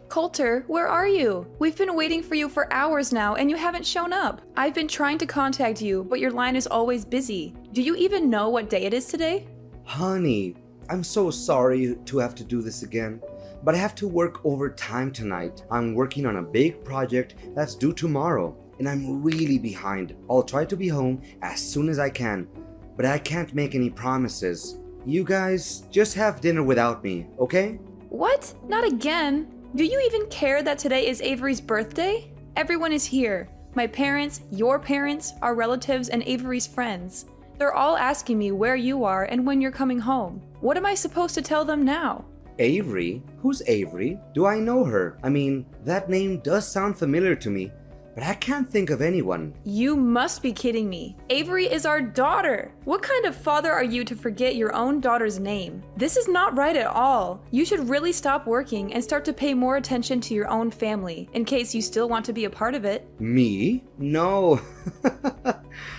Coulter, where are you? We've been waiting for you for hours now and you haven't shown up. I've been trying to contact you, but your line is always busy. Do you even know what day it is today? Honey, I'm so sorry to have to do this again, but I have to work overtime tonight. I'm working on a big project that's due tomorrow, and I'm really behind. I'll try to be home as soon as I can, but I can't make any promises. You guys just have dinner without me, okay? What? Not again? Do you even care that today is Avery's birthday? Everyone is here. My parents, your parents, our relatives, and Avery's friends. They're all asking me where you are and when you're coming home. What am I supposed to tell them now? Avery? Who's Avery? Do I know her? I mean, that name does sound familiar to me, but I can't think of anyone. You must be kidding me. Avery is our daughter. What kind of father are you to forget your own daughter's name? This is not right at all. You should really stop working and start to pay more attention to your own family, in case you still want to be a part of it. Me? No.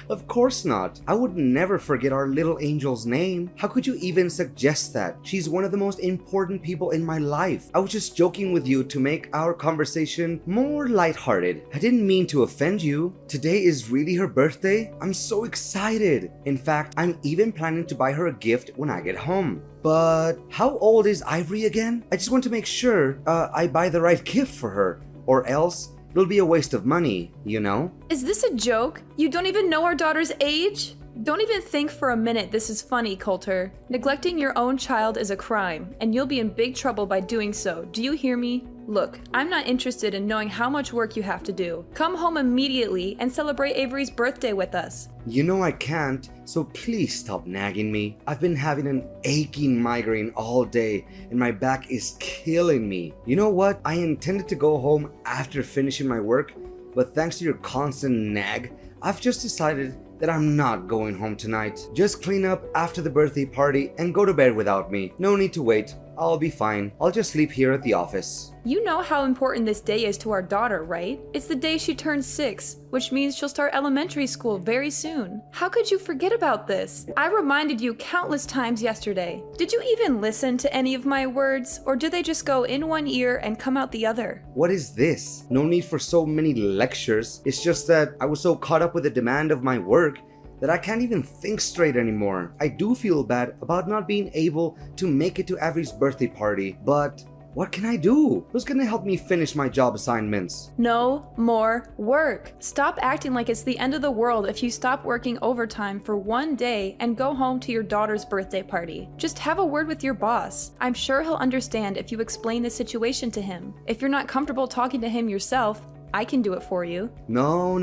Of course not. I would never forget our little angel's name. How could you even suggest that? She's one of the most important people in my life. I was just joking with you to make our conversation more lighthearted. I didn't mean to offend you. Today is really her birthday. I'm so excited. In fact, I'm even planning to buy her a gift when I get home. But how old is Ivory again? I just want to make sure I buy the right gift for her, or else it'll be a waste of money, you know? Is this a joke? You don't even know our daughter's age? Don't even think for a minute this is funny, Coulter. Neglecting your own child is a crime, and you'll be in big trouble by doing so. Do you hear me? Look, I'm not interested in knowing how much work you have to do. Come home immediately and celebrate Avery's birthday with us. You know I can't, so please stop nagging me. I've been having an aching migraine all day and my back is killing me. You know what? I intended to go home after finishing my work, but thanks to your constant nag, I've just decided that I'm not going home tonight. Just clean up after the birthday party and go to bed without me. No need to wait. I'll be fine. I'll just sleep here at the office. You know how important this day is to our daughter, right? It's the day she turns 6, which means she'll start elementary school very soon. How could you forget about this? I reminded you countless times yesterday. Did you even listen to any of my words, or did they just go in one ear and come out the other? What is this? No need for so many lectures. It's just that I was so caught up with the demand of my work that I can't even think straight anymore. I do feel bad about not being able to make it to Avery's birthday party, but what can I do? Who's gonna help me finish my job assignments? No more work. Stop acting like it's the end of the world if you stop working overtime for one day and go home to your daughter's birthday party. Just have a word with your boss. I'm sure he'll understand if you explain the situation to him. If you're not comfortable talking to him yourself, I can do it for you. No,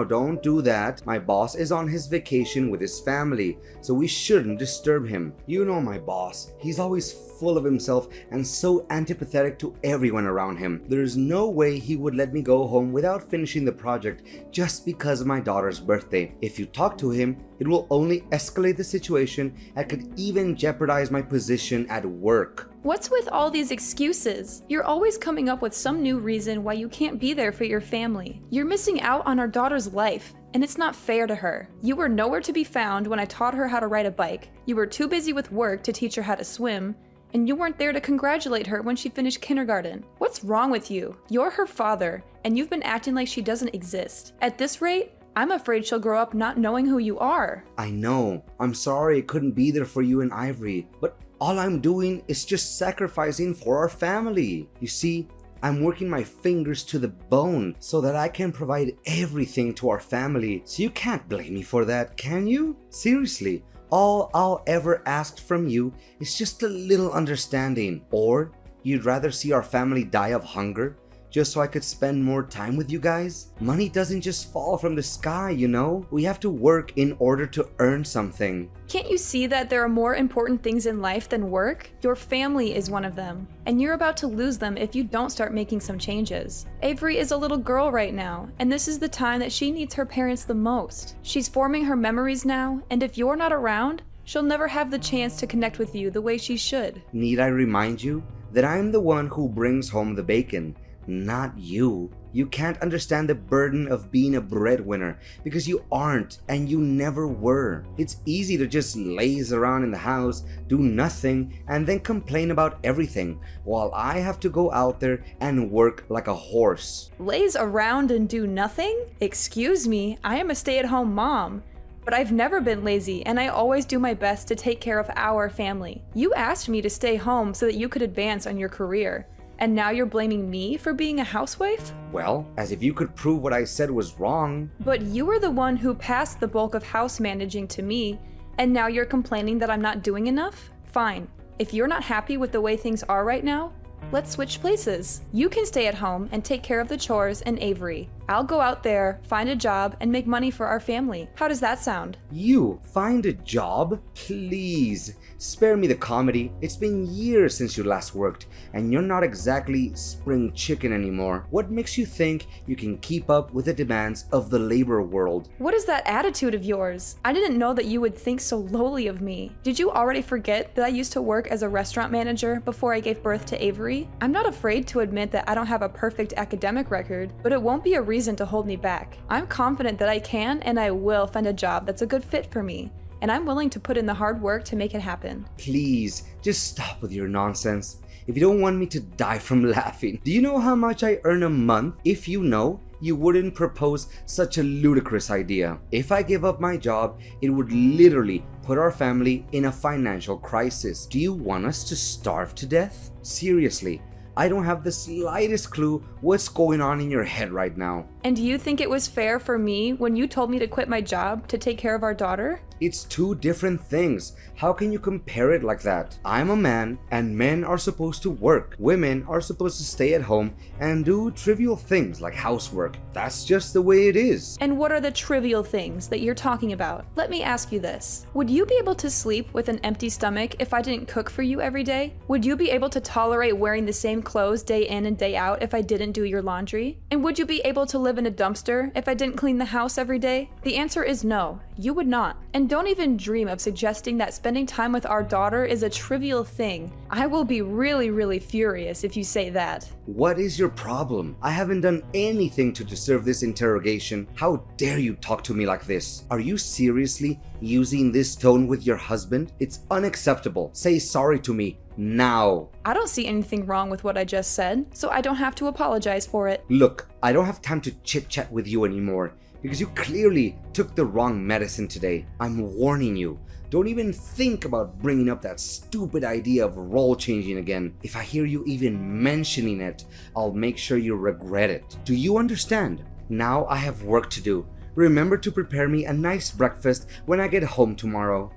don't do that. My boss is on his vacation with his family, so we shouldn't disturb him. You know my boss. He's always full of himself and so antipathetic to everyone around him. There's no way he would let me go home without finishing the project just because of my daughter's birthday. If you talk to him, it will only escalate the situation and could even jeopardize my position at work. What's with all these excuses? You're always coming up with some new reason why you can't be there for your family. You're missing out on our daughter's life, and it's not fair to her. You were nowhere to be found when I taught her how to ride a bike. You were too busy with work to teach her how to swim, and you weren't there to congratulate her when she finished kindergarten. What's wrong with you? You're her father, and you've been acting like she doesn't exist. At this rate, I'm afraid she'll grow up not knowing who you are. I know. I'm sorry I couldn't be there for you and Ivory, but all I'm doing is just sacrificing for our family. You see, I'm working my fingers to the bone so that I can provide everything to our family. So you can't blame me for that, can you? Seriously, all I'll ever ask from you is just a little understanding. Or you'd rather see our family die of hunger just so I could spend more time with you guys? Money doesn't just fall from the sky, you know? We have to work in order to earn something. Can't you see that there are more important things in life than work? Your family is one of them, and you're about to lose them if you don't start making some changes. Avery is a little girl right now, and this is the time that she needs her parents the most. She's forming her memories now, and if you're not around, she'll never have the chance to connect with you the way she should. Need I remind you that I'm the one who brings home the bacon, not you? You can't understand the burden of being a breadwinner because you aren't and you never were. It's easy to just laze around in the house, do nothing, and then complain about everything, while I have to go out there and work like a horse. Laze around and do nothing? Excuse me, I am a stay-at-home mom. But I've never been lazy, and I always do my best to take care of our family. You asked me to stay home so that you could advance on your career. And now you're blaming me for being a housewife? Well, as if you could prove what I said was wrong. But you were the one who passed the bulk of house managing to me, and now you're complaining that I'm not doing enough? Fine. If you're not happy with the way things are right now, let's switch places. You can stay at home and take care of the chores and Avery. I'll go out there, find a job, and make money for our family. How does that sound? You find a job? Please, spare me the comedy. It's been years since you last worked, and you're not exactly spring chicken anymore. What makes you think you can keep up with the demands of the labor world? What is that attitude of yours? I didn't know that you would think so lowly of me. Did you already forget that I used to work as a restaurant manager before I gave birth to Avery? I'm not afraid to admit that I don't have a perfect academic record, but it won't be a reason to hold me back. I'm confident that I can and I will find a job that's a good fit for me, and I'm willing to put in the hard work to make it happen. Please, just stop with your nonsense. If you don't want me to die from laughing. Do you know how much I earn a month? If you know, you wouldn't propose such a ludicrous idea. If I give up my job, it would literally put our family in a financial crisis. Do you want us to starve to death? Seriously, I don't have the slightest clue what's going on in your head right now. And do you think it was fair for me when you told me to quit my job to take care of our daughter? It's two different things. How can you compare it like that? I'm a man, and men are supposed to work. Women are supposed to stay at home and do trivial things like housework. That's just the way it is. And what are the trivial things that you're talking about? Let me ask you this. Would you be able to sleep with an empty stomach if I didn't cook for you every day? Would you be able to tolerate wearing the same clothes day in and day out if I didn't do your laundry? And would you be able to live in a dumpster if I didn't clean the house every day? The answer is no, you would not. And don't even dream of suggesting that spending time with our daughter is a trivial thing. I will be really furious if you say that. What is your problem? I haven't done anything to deserve this interrogation. How dare you talk to me like this? Are you seriously using this tone with your husband? It's unacceptable. Say sorry to me now. I don't see anything wrong with what I just said, so I don't have to apologize for it. Look, I don't have time to chit-chat with you anymore because you clearly took the wrong medicine today. I'm warning you. Don't even think about bringing up that stupid idea of role changing again. If I hear you even mentioning it, I'll make sure you regret it. Do you understand? Now I have work to do. Remember to prepare me a nice breakfast when I get home tomorrow.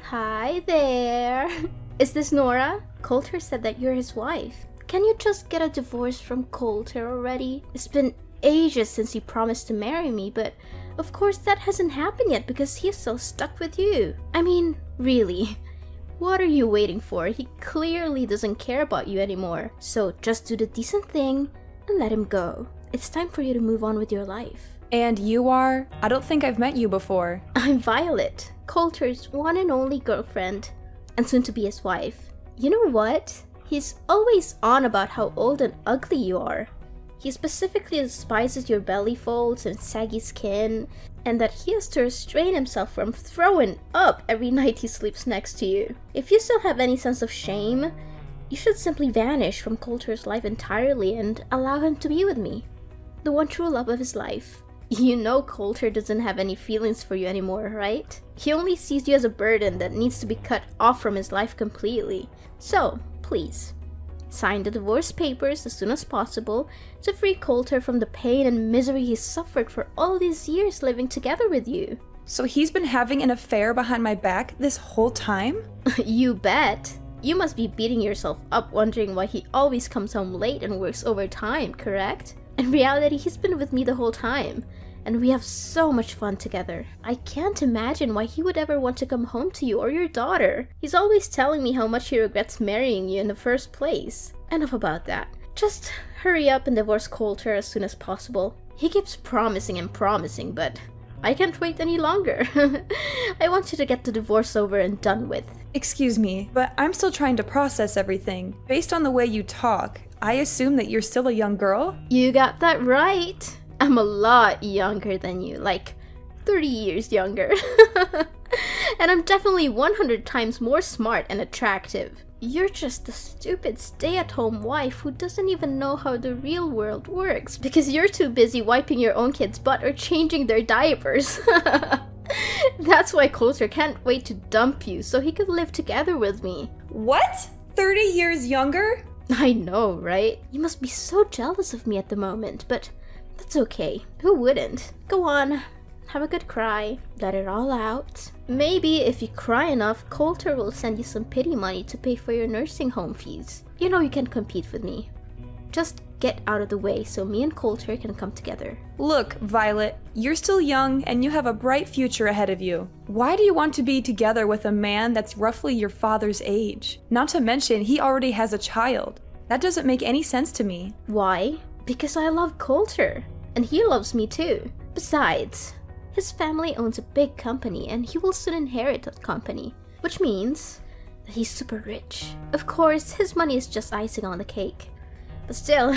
Hi there. Is this Nora? Coulter said that you're his wife. Can you just get a divorce from Coulter already? It's been ages since he promised to marry me, but of course that hasn't happened yet because he's still stuck with you. I mean, really, what are you waiting for? He clearly doesn't care about you anymore. So just do the decent thing and let him go. It's time for you to move on with your life. And you are? I don't think I've met you before. I'm Violet, Coulter's one and only girlfriend, and soon to be his wife. You know what? He's always on about how old and ugly you are. He specifically despises your belly folds and saggy skin, and that he has to restrain himself from throwing up every night he sleeps next to you. If you still have any sense of shame, you should simply vanish from Coulter's life entirely and allow him to be with me, the one true love of his life. You know Coulter doesn't have any feelings for you anymore, right? He only sees you as a burden that needs to be cut off from his life completely. So, please, sign the divorce papers as soon as possible to free Coulter from the pain and misery he's suffered for all these years living together with you. So he's been having an affair behind my back this whole time? You bet. You must be beating yourself up wondering why he always comes home late and works overtime, correct? In reality, he's been with me the whole time, and we have so much fun together. I can't imagine why he would ever want to come home to you or your daughter. He's always telling me how much he regrets marrying you in the first place. Enough about that. Just hurry up and divorce Coulter as soon as possible. He keeps promising and promising, but I can't wait any longer. I want you to get the divorce over and done with. Excuse me, but I'm still trying to process everything. Based on the way you talk, I assume that you're still a young girl? You got that right. I'm a lot younger than you, like 30 years younger. And I'm definitely 100 times more smart and attractive. You're just a stupid stay-at-home wife who doesn't even know how the real world works because you're too busy wiping your own kid's butt or changing their diapers. That's why Coulter can't wait to dump you so he could live together with me. What? 30 years younger? I know, right? You must be so jealous of me at the moment, but that's okay. Who wouldn't? Go on. Have a good cry. Let it all out. Maybe if you cry enough, Coulter will send you some pity money to pay for your nursing home fees. You know you can compete with me. Just get out of the way so me and Coulter can come together. Look, Violet, you're still young and you have a bright future ahead of you. Why do you want to be together with a man that's roughly your father's age? Not to mention, he already has a child. That doesn't make any sense to me. Why? Because I love Coulter. And he loves me too. Besides, his family owns a big company and he will soon inherit that company, which means that he's super rich. Of course, his money is just icing on the cake. But still,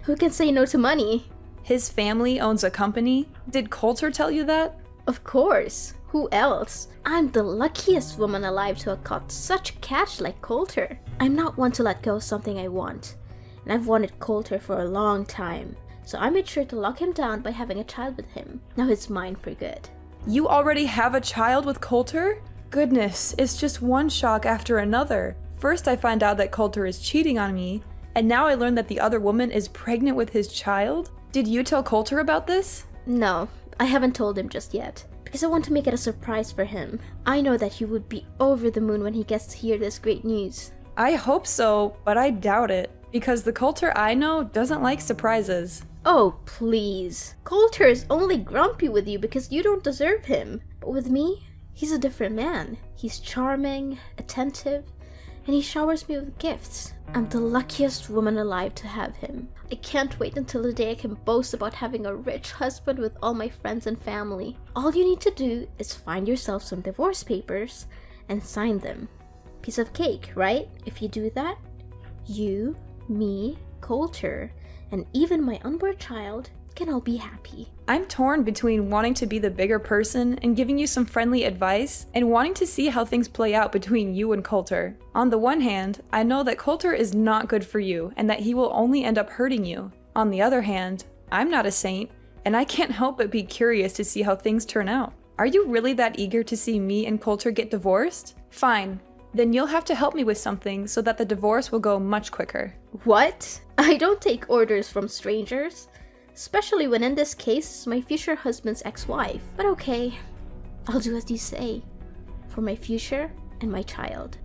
who can say no to money? His family owns a company? Did Coulter tell you that? Of course. Who else? I'm the luckiest woman alive to have caught such a catch like Coulter. I'm not one to let go of something I want. And I've wanted Coulter for a long time. So I made sure to lock him down by having a child with him. Now he's mine for good. You already have a child with Coulter? Goodness, it's just one shock after another. First I find out that Coulter is cheating on me, and now I learn that the other woman is pregnant with his child? Did you tell Coulter about this? No, I haven't told him just yet. Because I want to make it a surprise for him. I know that he would be over the moon when he gets to hear this great news. I hope so, but I doubt it. Because the Coulter I know doesn't like surprises. Oh, please. Coulter is only grumpy with you because you don't deserve him. But with me, he's a different man. He's charming, attentive, and he showers me with gifts. I'm the luckiest woman alive to have him. I can't wait until the day I can boast about having a rich husband with all my friends and family. All you need to do is find yourself some divorce papers and sign them. Piece of cake, right? If you do that, you, me, Coulter, and even my unborn child can all be happy. I'm torn between wanting to be the bigger person and giving you some friendly advice, and wanting to see how things play out between you and Coulter. On the one hand, I know that Coulter is not good for you and that he will only end up hurting you. On the other hand, I'm not a saint, and I can't help but be curious to see how things turn out. Are you really that eager to see me and Coulter get divorced? Fine. Then you'll have to help me with something so that the divorce will go much quicker. What? I don't take orders from strangers. Especially when in this case, it's my future husband's ex-wife. But okay, I'll do as you say. For my future and my child.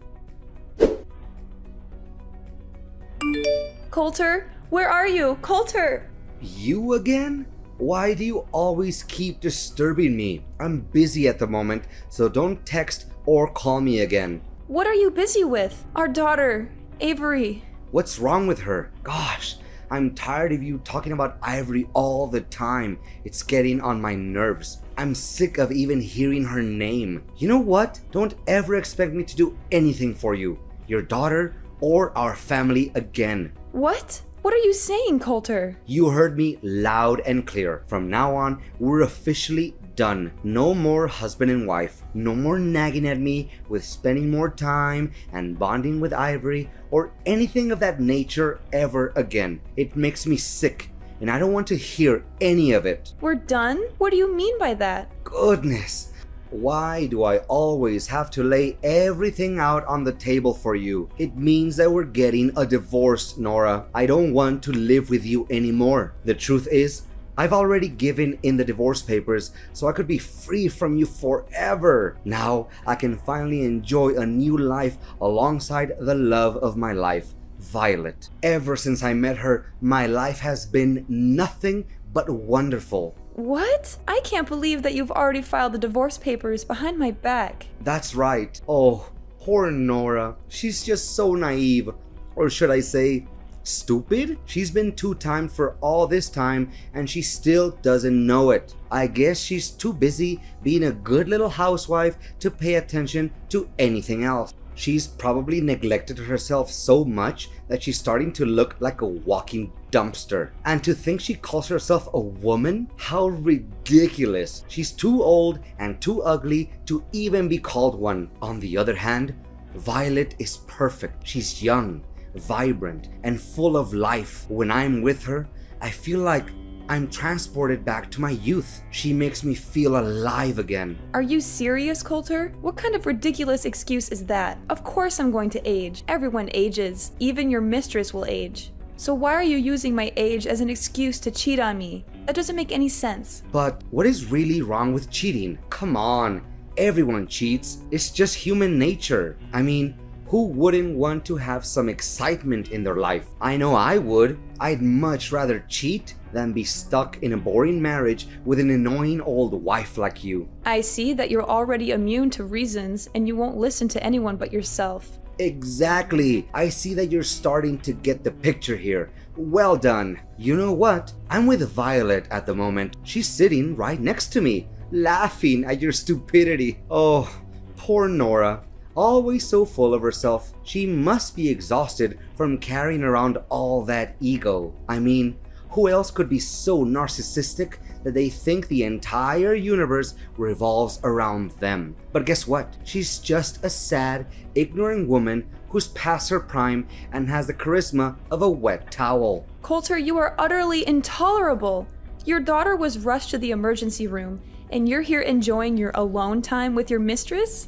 Coulter? Where are you? Coulter! You again? Why do you always keep disturbing me? I'm busy at the moment, so don't text or call me again. What are you busy with? Our daughter, Avery. What's wrong with her? Gosh, I'm tired of you talking about Ivory all the time. It's getting on my nerves. I'm sick of even hearing her name. You know what? Don't ever expect me to do anything for you, your daughter, or our family again. What? What are you saying, Coulter? You heard me loud and clear. From now on, we're officially done. No more husband and wife. No more nagging at me with spending more time and bonding with Ivory or anything of that nature ever again. It makes me sick and I don't want to hear any of it. We're done? What do you mean by that? Goodness. Why do I always have to lay everything out on the table for you? It means that we're getting a divorce, Nora. I don't want to live with you anymore. The truth is, I've already given in the divorce papers so I could be free from you forever. Now I can finally enjoy a new life alongside the love of my life, Violet. Ever since I met her, my life has been nothing but wonderful. What? I can't believe that you've already filed the divorce papers behind my back. That's right. Oh, poor Nora. She's just so naive. Or should I say, Stupid? She's been two-timed for all this time and she still doesn't know it. I guess she's too busy being a good little housewife to pay attention to anything else. She's probably neglected herself so much that she's starting to look like a walking dumpster. And to think she calls herself a woman? How ridiculous. She's too old and too ugly to even be called one. On the other hand, Violet is perfect. She's young, vibrant, and full of life. When I'm with her, I feel like I'm transported back to my youth. She makes me feel alive again. Are you serious, Coulter? What kind of ridiculous excuse is that? Of course I'm going to age. Everyone ages. Even your mistress will age. So why are you using my age as an excuse to cheat on me? That doesn't make any sense. But what is really wrong with cheating? Come on, everyone cheats. It's just human nature. I mean, who wouldn't want to have some excitement in their life? I know I would. I'd much rather cheat than be stuck in a boring marriage with an annoying old wife like you. I see that you're already immune to reasons and you won't listen to anyone but yourself. Exactly. I see that you're starting to get the picture here. Well done. You know what? I'm with Violet at the moment. She's sitting right next to me, laughing at your stupidity. Oh, poor Nora. Always so full of herself. She must be exhausted from carrying around all that ego. I mean, who else could be so narcissistic that they think the entire universe revolves around them? But guess what? She's just a sad, ignorant woman who's past her prime and has the charisma of a wet towel. Coulter, you are utterly intolerable. Your daughter was rushed to the emergency room, and you're here enjoying your alone time with your mistress?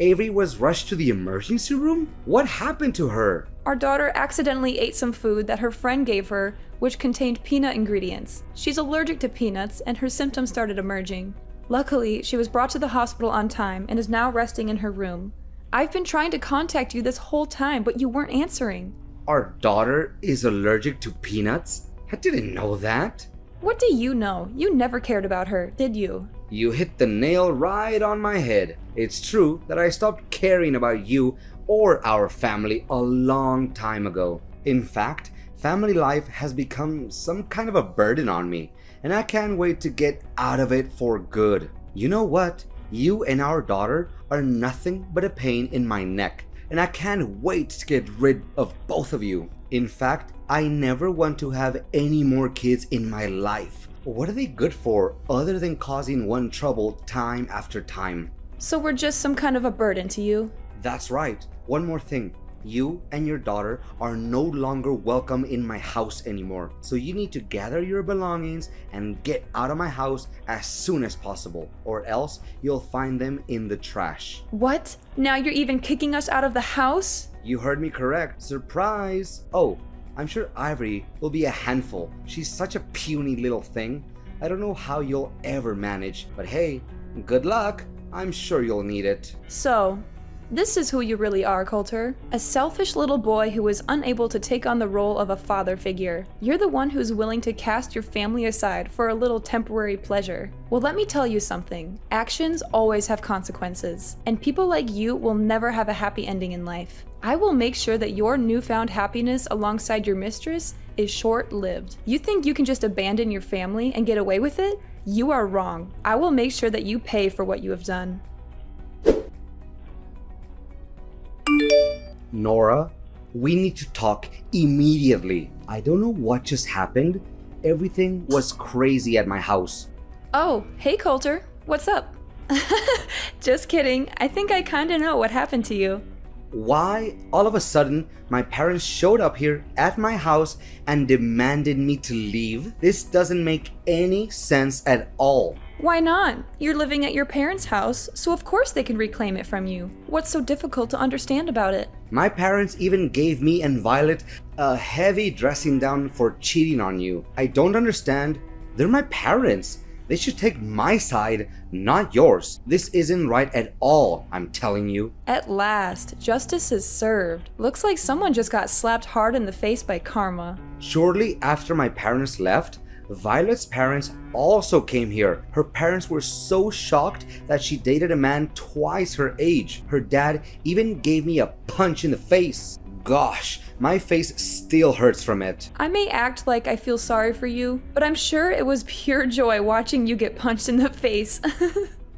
Avery was rushed to the emergency room? What happened to her? Our daughter accidentally ate some food that her friend gave her, which contained peanut ingredients. She's allergic to peanuts, and her symptoms started emerging. Luckily, she was brought to the hospital on time and is now resting in her room. I've been trying to contact you this whole time, but you weren't answering. Our daughter is allergic to peanuts? I didn't know that. What do you know? You never cared about her, did you? You hit the nail right on my head. It's true that I stopped caring about you or our family a long time ago. In fact, family life has become some kind of a burden on me, and I can't wait to get out of it for good. You know what? You and our daughter are nothing but a pain in my neck, and I can't wait to get rid of both of you. In fact, I never want to have any more kids in my life. What are they good for other than causing one trouble time after time? So we're just some kind of a burden to you? That's right. One more thing. You and your daughter are no longer welcome in my house anymore. So you need to gather your belongings and get out of my house as soon as possible, or else you'll find them in the trash. What? Now you're even kicking us out of the house? You heard me correct. Surprise! Oh, I'm sure Ivory will be a handful. She's such a puny little thing. I don't know how you'll ever manage, but hey, good luck. I'm sure you'll need it. So, this is who you really are, Coulter. A selfish little boy who is unable to take on the role of a father figure. You're the one who's willing to cast your family aside for a little temporary pleasure. Well, let me tell you something. Actions always have consequences, and people like you will never have a happy ending in life. I will make sure that your newfound happiness alongside your mistress is short-lived. You think you can just abandon your family and get away with it? You are wrong. I will make sure that you pay for what you have done. Nora, we need to talk immediately. I don't know what just happened. Everything was crazy at my house. Oh, hey Coulter. What's up? Just kidding. I think I kinda know what happened to you. Why, all of a sudden, my parents showed up here at my house and demanded me to leave? This doesn't make any sense at all. Why not? You're living at your parents' house, so of course they can reclaim it from you. What's so difficult to understand about it? My parents even gave me and Violet a heavy dressing down for cheating on you. I don't understand. They're my parents. They should take my side, not yours. This isn't right at all, I'm telling you. At last, justice is served. Looks like someone just got slapped hard in the face by karma. Shortly after my parents left, Violet's parents also came here. Her parents were so shocked that she dated a man twice her age. Her dad even gave me a punch in the face. gosh, my face still hurts from it. I may act like I feel sorry for you, but I'm sure it was pure joy watching you get punched in the face.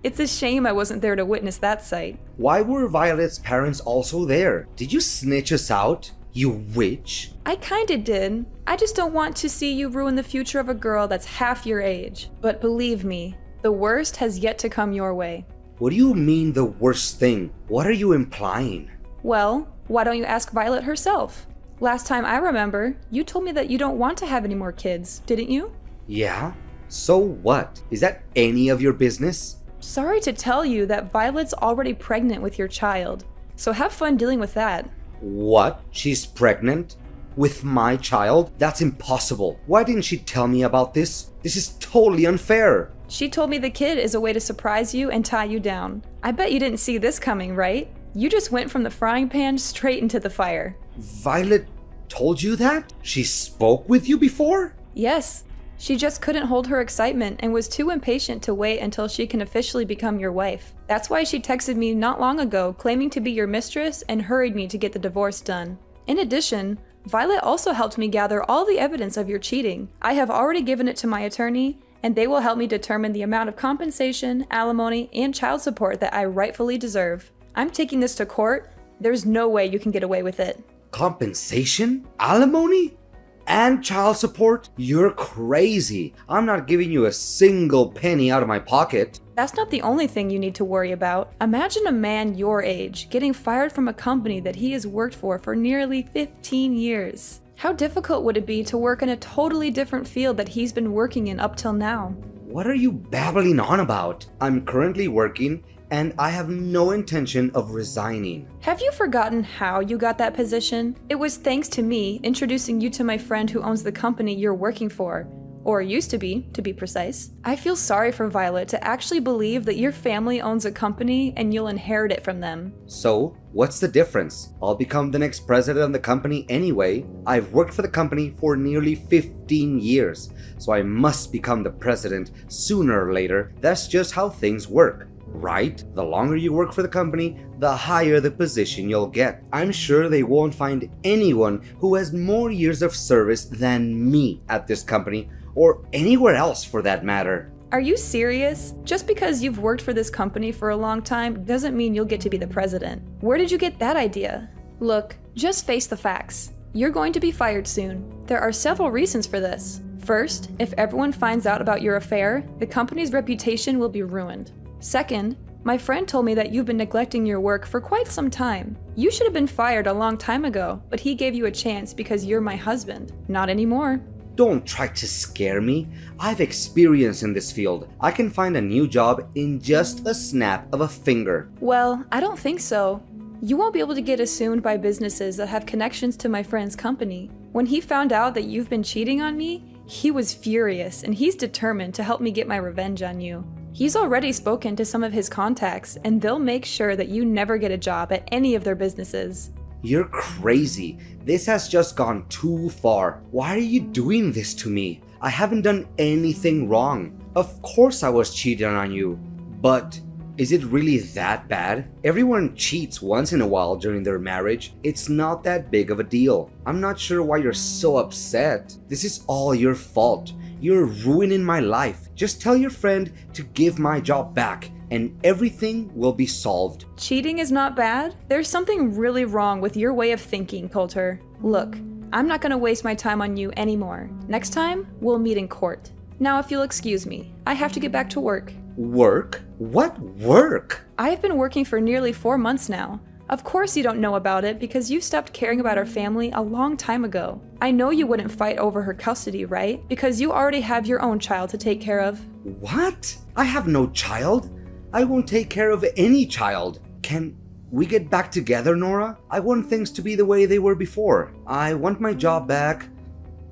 It's a shame I wasn't there to witness that sight. Why were Violet's parents also there? Did you snitch us out? You witch? I kinda did. I just don't want to see you ruin the future of a girl that's half your age. But believe me, the worst has yet to come your way. What do you mean the worst thing? What are you implying? Well, why don't you ask Violet herself? Last time I remember, you told me that you don't want to have any more kids, didn't you? Yeah? So what? Is that any of your business? Sorry to tell you that Violet's already pregnant with your child, so have fun dealing with that. What? She's pregnant? With my child? That's impossible. Why didn't she tell me about this? This is totally unfair. She told me the kid is a way to surprise you and tie you down. I bet you didn't see this coming, right? You just went from the frying pan straight into the fire. Violet told you that? She spoke with you before? Yes. She just couldn't hold her excitement and was too impatient to wait until she can officially become your wife. That's why she texted me not long ago claiming to be your mistress and hurried me to get the divorce done. In addition, Violet also helped me gather all the evidence of your cheating. I have already given it to my attorney, and they will help me determine the amount of compensation, alimony, and child support that I rightfully deserve. I'm taking this to court. There's no way you can get away with it. Compensation? Alimony? And child support? You're crazy. I'm not giving you a single penny out of my pocket. That's not the only thing you need to worry about. Imagine a man your age getting fired from a company that he has worked for nearly 15 years. How difficult would it be to work in a totally different field that he's been working in up till now? What are you babbling on about? I'm currently working and I have no intention of resigning. Have you forgotten how you got that position? It was thanks to me introducing you to my friend who owns the company you're working for. Or used to be precise. I feel sorry for Violet to actually believe that your family owns a company and you'll inherit it from them. So, what's the difference? I'll become the next president of the company anyway. I've worked for the company for nearly 15 years, so I must become the president sooner or later. That's just how things work. Right? The longer you work for the company, the higher the position you'll get. I'm sure they won't find anyone who has more years of service than me at this company, or anywhere else for that matter. Are you serious? Just because you've worked for this company for a long time doesn't mean you'll get to be the president. Where did you get that idea? Look, just face the facts. You're going to be fired soon. There are several reasons for this. First, if everyone finds out about your affair, the company's reputation will be ruined. Second, my friend told me that you've been neglecting your work for quite some time. You should have been fired a long time ago, but he gave you a chance because you're my husband. Not anymore. Don't try to scare me. I've experience in this field. I can find a new job in just a snap of a finger. Well, I don't think so. You won't be able to get assumed by businesses that have connections to my friend's company. When he found out that you've been cheating on me, he was furious and he's determined to help me get my revenge on you. He's already spoken to some of his contacts and they'll make sure that you never get a job at any of their businesses. You're crazy. This has just gone too far. Why are you doing this to me? I haven't done anything wrong. Of course I was cheating on you. But is it really that bad? Everyone cheats once in a while during their marriage. It's not that big of a deal. I'm not sure why you're so upset. This is all your fault. You're ruining my life. Just tell your friend to give my job back and everything will be solved. Cheating is not bad? There's something really wrong with your way of thinking, Coulter. Look, I'm not gonna waste my time on you anymore. Next time, we'll meet in court. Now if you'll excuse me, I have to get back to work. Work? What work? I have been working for nearly 4 months now. Of course you don't know about it because you stopped caring about our family a long time ago. I know you wouldn't fight over her custody, right? Because you already have your own child to take care of. What? I have no child. I won't take care of any child. Can we get back together, Nora? I want things to be the way they were before. I want my job back.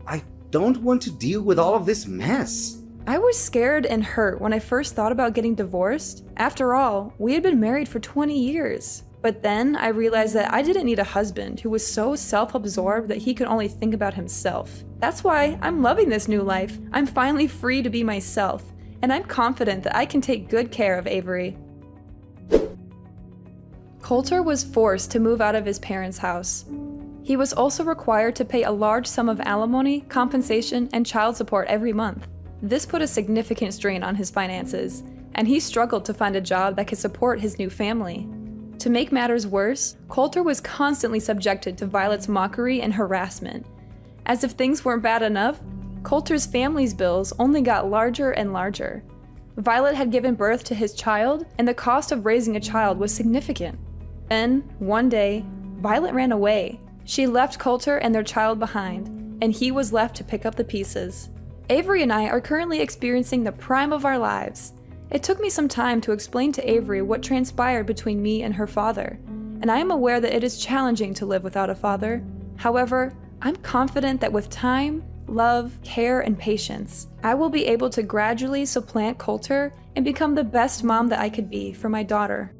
I don't want to deal with all of this mess. I was scared and hurt when I first thought about getting divorced. After all, we had been married for 20 years. But then I realized that I didn't need a husband who was so self-absorbed that he could only think about himself. That's why I'm loving this new life. I'm finally free to be myself, and I'm confident that I can take good care of Avery. Coulter was forced to move out of his parents' house. He was also required to pay a large sum of alimony, compensation, and child support every month. This put a significant strain on his finances, and he struggled to find a job that could support his new family. To make matters worse, Coulter was constantly subjected to Violet's mockery and harassment. As if things weren't bad enough, Coulter's family's bills only got larger and larger. Violet had given birth to his child, and the cost of raising a child was significant. Then, one day, Violet ran away. She left Coulter and their child behind, and he was left to pick up the pieces. Avery and I are currently experiencing the prime of our lives. It took me some time to explain to Avery what transpired between me and her father, and I am aware that it is challenging to live without a father. However, I'm confident that with time, love, care, and patience, I will be able to gradually supplant Coulter and become the best mom that I could be for my daughter.